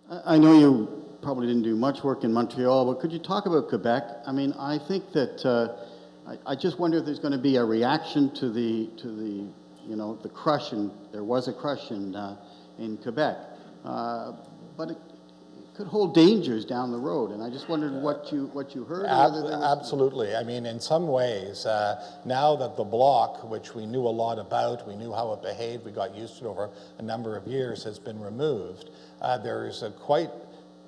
I know you probably didn't do much work in Montreal, but could you talk about Quebec? I mean, I think that I just wonder if there's going to be a reaction to the the crush, and there was a crush in Quebec, but it could hold dangers down the road, and I just wondered what you heard. Absolutely. I mean, in some ways, now that the bloc, which we knew a lot about, we knew how it behaved, we got used to it over a number of years, has been removed, there is quite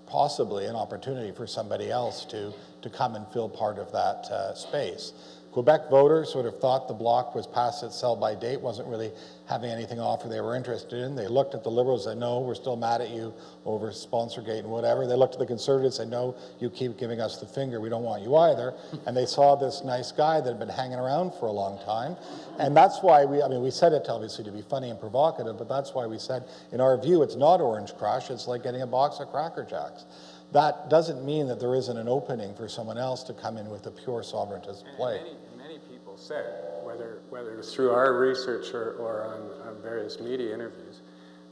possibly an opportunity for somebody else to come and fill part of that space. Quebec voters sort of thought the bloc was past its sell-by date, wasn't really having anything to offer they were interested in. They looked at the Liberals and said, no, we're still mad at you over Sponsorgate and whatever. They looked at the Conservatives and said, no, you keep giving us the finger, we don't want you either. And they saw this nice guy that had been hanging around for a long time. And that's why we said it obviously to be funny and provocative, but that's why we said, in our view, it's not Orange Crush, it's like getting a box of Cracker Jacks. That doesn't mean that there isn't an opening for someone else to come in with a pure sovereigntist play. Many people said, whether it's through our research or on various media interviews,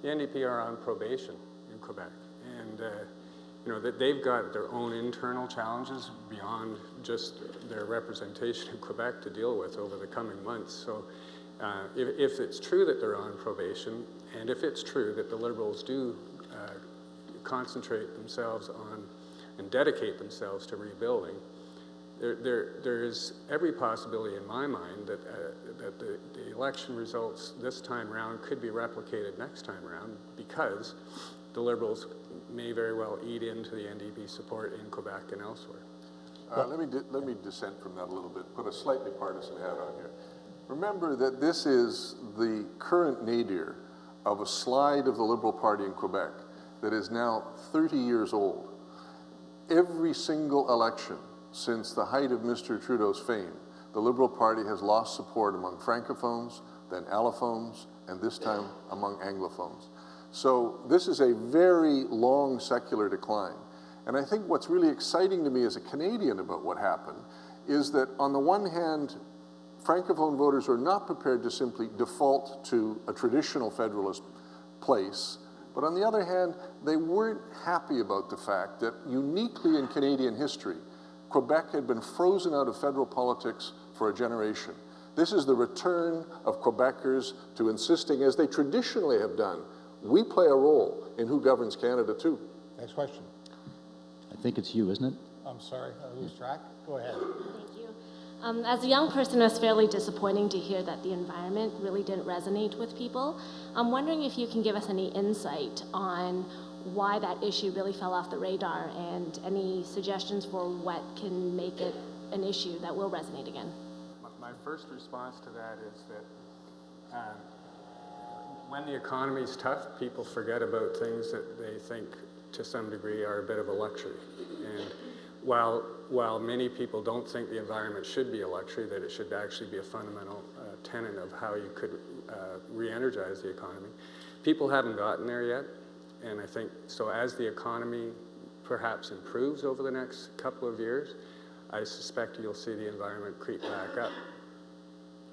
the NDP are on probation in Quebec, and that they've got their own internal challenges beyond just their representation in Quebec to deal with over the coming months. So, if it's true that they're on probation, and if it's true that the Liberals do concentrate themselves on and dedicate themselves to rebuilding, there is every possibility in my mind that the election results this time round could be replicated next time round, because the Liberals may very well eat into the NDP support in Quebec and elsewhere. Let me dissent from that a little bit, put a slightly partisan hat on here. Remember that this is the current nadir of a slide of the Liberal Party in Quebec that is now 30 years old. Every single election since the height of Mr. Trudeau's fame, the Liberal Party has lost support among Francophones, then Allophones, and this time among Anglophones. So this is a very long secular decline. And I think what's really exciting to me as a Canadian about what happened is that on the one hand, Francophone voters are not prepared to simply default to a traditional federalist place, but on the other hand, they weren't happy about the fact that uniquely in Canadian history, Quebec had been frozen out of federal politics for a generation. This is the return of Quebecers to insisting, as they traditionally have done, we play a role in who governs Canada too. Next question. I think it's you, isn't it? I'm sorry, I lose track. Go ahead. Thank you. As a young person, it was fairly disappointing to hear that the environment really didn't resonate with people. I'm wondering if you can give us any insight on why that issue really fell off the radar, and any suggestions for what can make it an issue that will resonate again. My first response to that is that when the economy's tough, people forget about things that they think to some degree are a bit of a luxury. And while many people don't think the environment should be a luxury, that it should actually be a fundamental tenet of how you could re-energize the economy, people haven't gotten there yet. And I think, so as the economy perhaps improves over the next couple of years, I suspect you'll see the environment creep back up.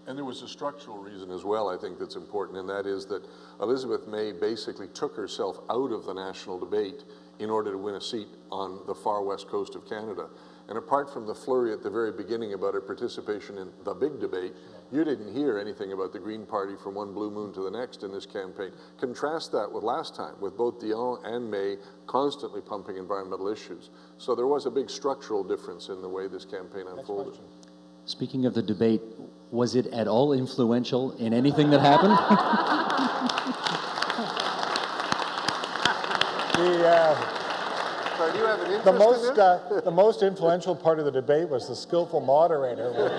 And there was a structural reason as well, I think, that's important, and that is that Elizabeth May basically took herself out of the national debate in order to win a seat on the far west coast of Canada. And apart from the flurry at the very beginning about her participation in the big debate, you didn't hear anything about the Green Party from one blue moon to the next in this campaign. Contrast that with last time, with both Dion and May constantly pumping environmental issues. So there was a big structural difference in the way this campaign unfolded. Speaking of the debate, was it at all influential in anything that happened? So do you have an interest in this? The most influential part of the debate was the skillful moderator, which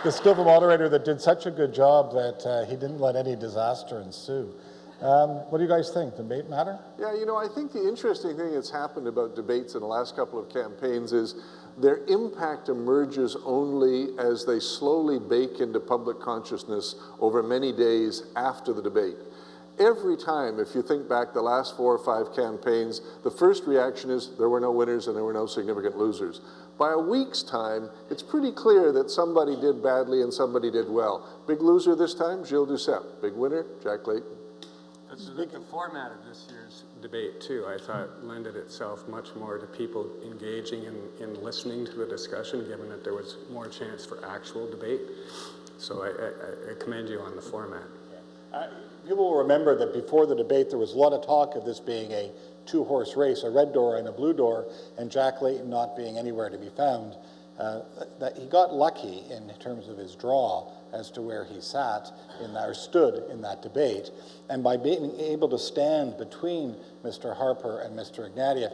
the skillful moderator that did such a good job that he didn't let any disaster ensue. What do you guys think? Debate matter? Yeah, you know, I think the interesting thing that's happened about debates in the last couple of campaigns is their impact emerges only as they slowly bake into public consciousness over many days after the debate. Every time, if you think back the last 4 or 5 campaigns, the first reaction is there were no winners and there were no significant losers. By a week's time, it's pretty clear that somebody did badly and somebody did well. Big loser this time, Gilles Duceppe. Big winner, Jack Layton. The format of this year's debate, too, I thought lended itself much more to people engaging in listening to the discussion, given that there was more chance for actual debate. So I commend you on the format. People will remember that before the debate, there was a lot of talk of this being a 2-horse race, a red door and a blue door, and Jack Layton not being anywhere to be found. That he got lucky in terms of his draw as to where he sat or stood in that debate. And by being able to stand between Mr. Harper and Mr. Ignatieff,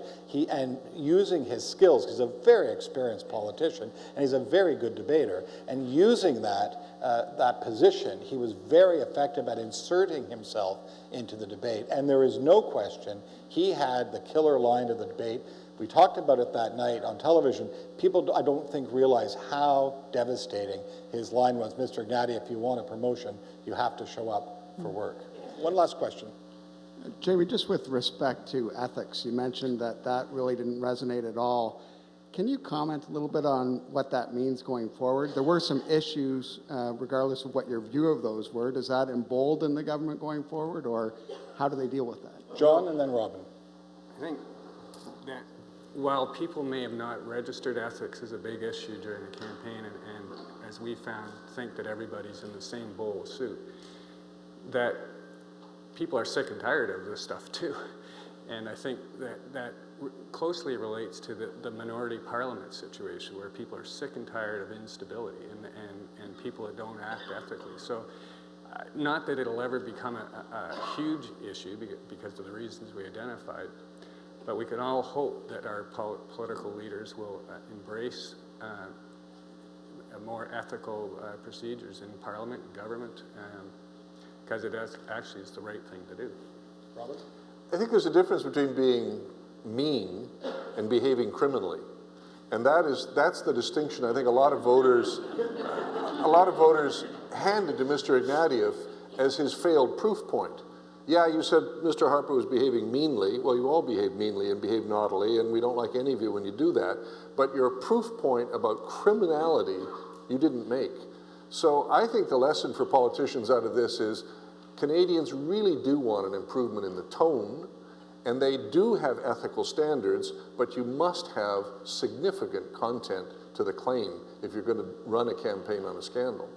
and using his skills, because he's a very experienced politician, and he's a very good debater, and using that position, he was very effective at inserting himself into the debate. And there is no question he had the killer line of the debate. We talked about it that night on television. People, I don't think, realize how devastating his line was. Mr. Ignatieff, if you want a promotion, you have to show up for work. One last question. Jamie, just with respect to ethics, you mentioned that really didn't resonate at all. Can you comment a little bit on what that means going forward? There were some issues, regardless of what your view of those were. Does that embolden the government going forward, or how do they deal with that? John and then Robin. I think that while people may have not registered ethics as a big issue during the campaign, and as we found, think that everybody's in the same bowl of soup, that people are sick and tired of this stuff too. And I think that closely relates to the minority parliament situation, where people are sick and tired of instability and people that don't act ethically. So not that it'll ever become a huge issue because of the reasons we identified, but we can all hope that our political leaders will embrace more ethical procedures in parliament and government, because it actually is the right thing to do. Robert? I think there's a difference between being mean and behaving criminally. And that's the distinction I think a lot of voters handed to Mr. Ignatieff as his failed proof point. Yeah, you said Mr. Harper was behaving meanly. Well, you all behave meanly and behave naughtily, and we don't like any of you when you do that. But your proof point about criminality, you didn't make. So I think the lesson for politicians out of this is Canadians really do want an improvement in the tone, and they do have ethical standards, but you must have significant content to the claim if you're going to run a campaign on a scandal.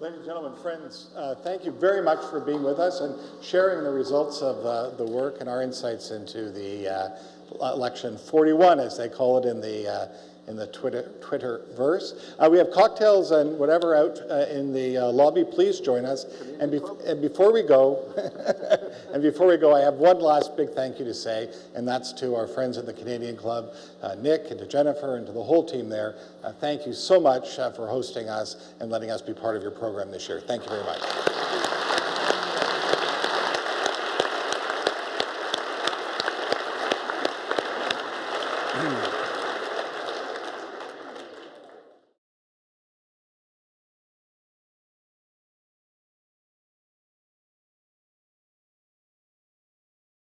Ladies and gentlemen, friends, thank you very much for being with us and sharing the results of the work and our insights into the election 41, as they call it in the Twitter-verse. We have cocktails and whatever out in the lobby. Please join us. And before we go, I have one last big thank you to say, and that's to our friends at the Canadian Club, Nick and to Jennifer and to the whole team there. Thank you so much for hosting us and letting us be part of your program this year. Thank you very much.